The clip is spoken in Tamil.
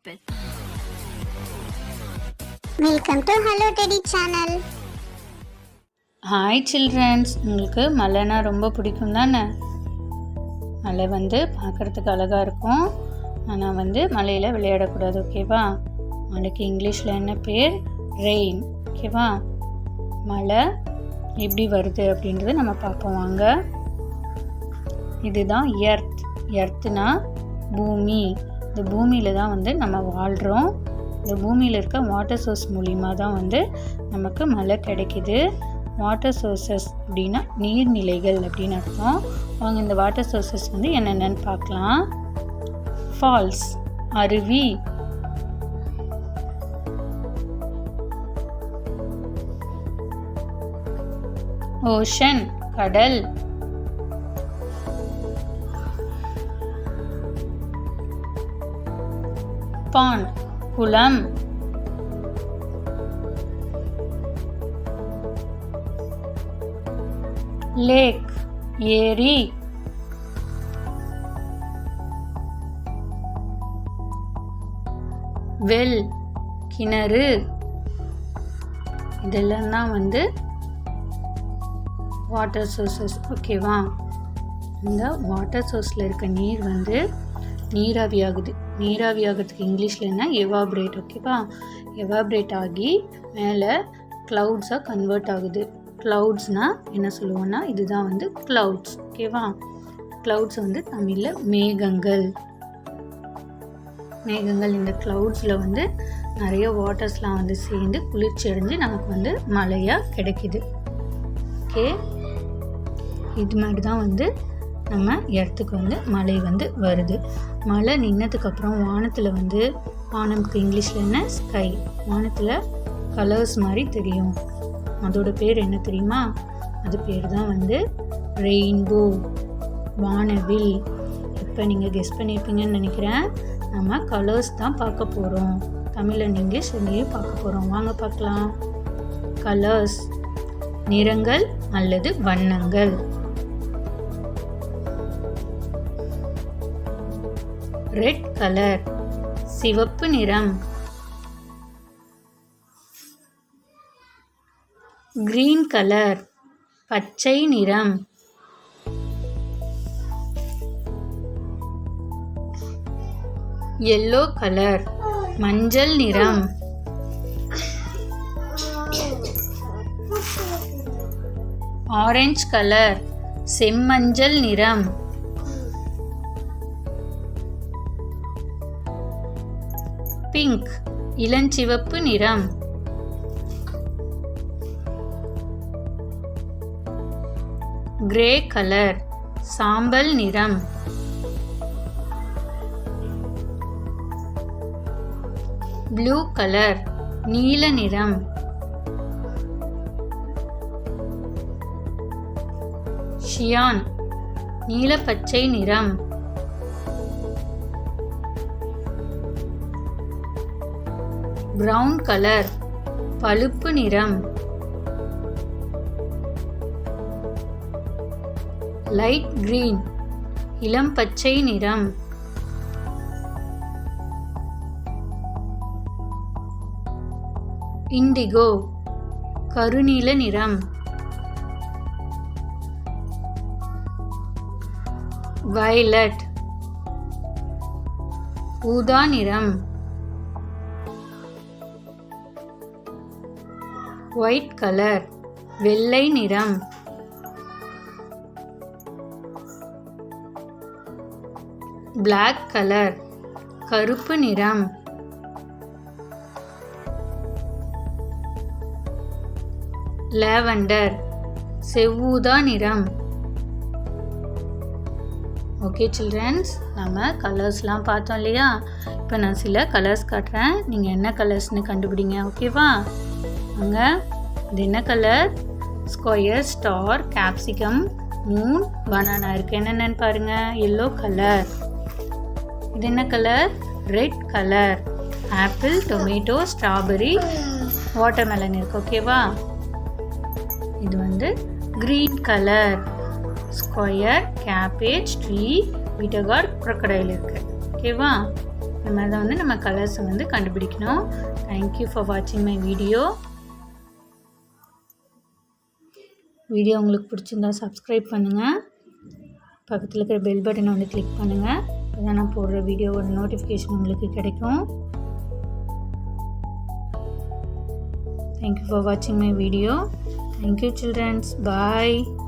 stupid. Welcome to hello teddy channel. Hi childrens, உங்களுக்கு மலைனா ரொம்ப பிடிக்கும் தானே? மலை பார்க்குறதுக்கு அழகாக இருக்கும், ஆனால் மலையில் விளையாடக்கூடாது, ஓகேவா? மலைக்கு இங்கிலீஷில் என்ன பேர்? ரெயின், ஓகேவா? மழை எப்படி வருது அப்படின்றது நம்ம பார்ப்போம் வாங்க. இதுதான் எர்த். எர்த்துனா பூமி. இந்த பூமியில் தான் நம்ம வாழ்கிறோம். இந்த பூமியில் இருக்க வாட்டர் சோர்ஸ் மூலிமா தான் நமக்கு மழை கிடைக்கிது. வாட்டர் சோர்சஸ் அப்படின்னா நீர்நிலைகள் அப்படின்னு அர்த்தம். அவங்க இந்த வாட்டர் சோர்சஸ் என்னென்னு பார்க்கலாம். ஃபால்ஸ் அருவி, ஓஷன் கடல், பாண்ட் குளம், லேக் ஏரி, வெல் கிணறு. இதெல்லாம் தான் வாட்டர் சோர்சஸ், ஓகேவா? இந்த வாட்டர் சோர்ஸில் இருக்க நீர் நீராவி ஆகுது. நீராவி ஆகிறதுக்கு இங்கிலீஷில் என்ன? எவாப்ரேட், ஓகேவா? எவாப்ரேட் ஆகி மேலே க்ளவுட்ஸாக கன்வெர்ட் ஆகுது. க்ளவுட்ஸ்னால் என்ன சொல்லுவோன்னா இதுதான் க்ளவுட்ஸ், ஓகேவா? க்ளவுட்ஸ் தமிழில் மேகங்கள். மேகங்கள் இந்த க்ளவுட்ஸில் நிறைய வாட்டர்ஸ்லாம் சேர்ந்து குளிர்ச்சி அடைஞ்சு நமக்கு மழையாக கிடைக்கிது. ஓகே, இது மாதிரி தான் நம்ம இடத்துக்கு மழை வருது. மழை நின்னதுக்கப்புறம் வானத்தில் வானம்க்கு இங்கிலீஷில் என்ன? ஸ்கை. வானத்தில் கலர்ஸ் மாதிரி தெரியும். அதோட பேர் என்ன தெரியுமா? அது பேர் தான் ரெயின்போ, வானவில். இப்போ நீங்கள் கெஸ் பண்ணியிருப்பீங்கன்னு நினைக்கிறேன். நம்ம கலர்ஸ் தான் பார்க்க போகிறோம். தமிழ் அண்ட் இங்கிலீஷ் ரெண்டையும் பார்க்க போகிறோம். வாங்க பார்க்கலாம். கலர்ஸ் நிறங்கள் அல்லது வண்ணங்கள். ரெட் கலர் சிவப்பு நிறம், கிரீன் கலர் பச்சை நிறம், yellow கலர் மஞ்சள் நிறம், ஆரஞ்சு கலர் செம்மஞ்சள் நிறம், பிங்க் இளஞ்சிவப்பு நிறம், கிரே கலர் சாம்பல் நிறம், ப்ளூ கலர் நீல நிறம், ஷியான் நீலப்பச்சை நிறம், பிரவுன் கலர் பழுப்பு நிறம், லைட் கிரீன் இளம் பச்சை நிறம், இண்டிகோ கருநீல நிறம், வயலட் ஊதா நிறம், ஒயிட் கலர் வெள்ளை நிறம், பிளாக் கலர் கருப்பு நிறம், லாவெண்டர் செவ்வூதா நிறம். ஓகே சில்ட்ரன்ஸ், நம்ம கலர்ஸ்லாம் பார்த்தோம் இல்லையா? இப்போ நான் சில கலர்ஸ் காட்டுறேன், நீங்கள் என்ன கலர்ஸ்னு கண்டுபிடிங்க, ஓகேவா? அங்க இது என்ன colour? Square, star, capsicum, moon, banana இருக்குது. என்னென்னு பாருங்கள். Yellow colour. இது என்ன colour? Red colour. Apple, tomato, strawberry, watermelon இருக்குது, ஓகேவா? இது green colour. Square, cabbage, tree, bitter gourd, crocodile இருக்குது, ஓகேவா? இந்த மாதிரி தான் வந்து நம்ம கலர்ஸை வந்து கண்டுபிடிக்கணும். தேங்க்யூ ஃபார் வாட்சிங் மை வீடியோ. வீடியோ உங்களுக்கு பிடிச்சிருந்தா சப்ஸ்கிரைப் பண்ணுங்கள். பக்கத்தில் இருக்கிற பெல் பட்டனை வந்து கிளிக் பண்ணுங்கள். அப்போ தான் நான் போடுற வீடியோவோட நோட்டிஃபிகேஷன் உங்களுக்கு கிடைக்கும். Thank you for watching my video. Thank you children. Bye.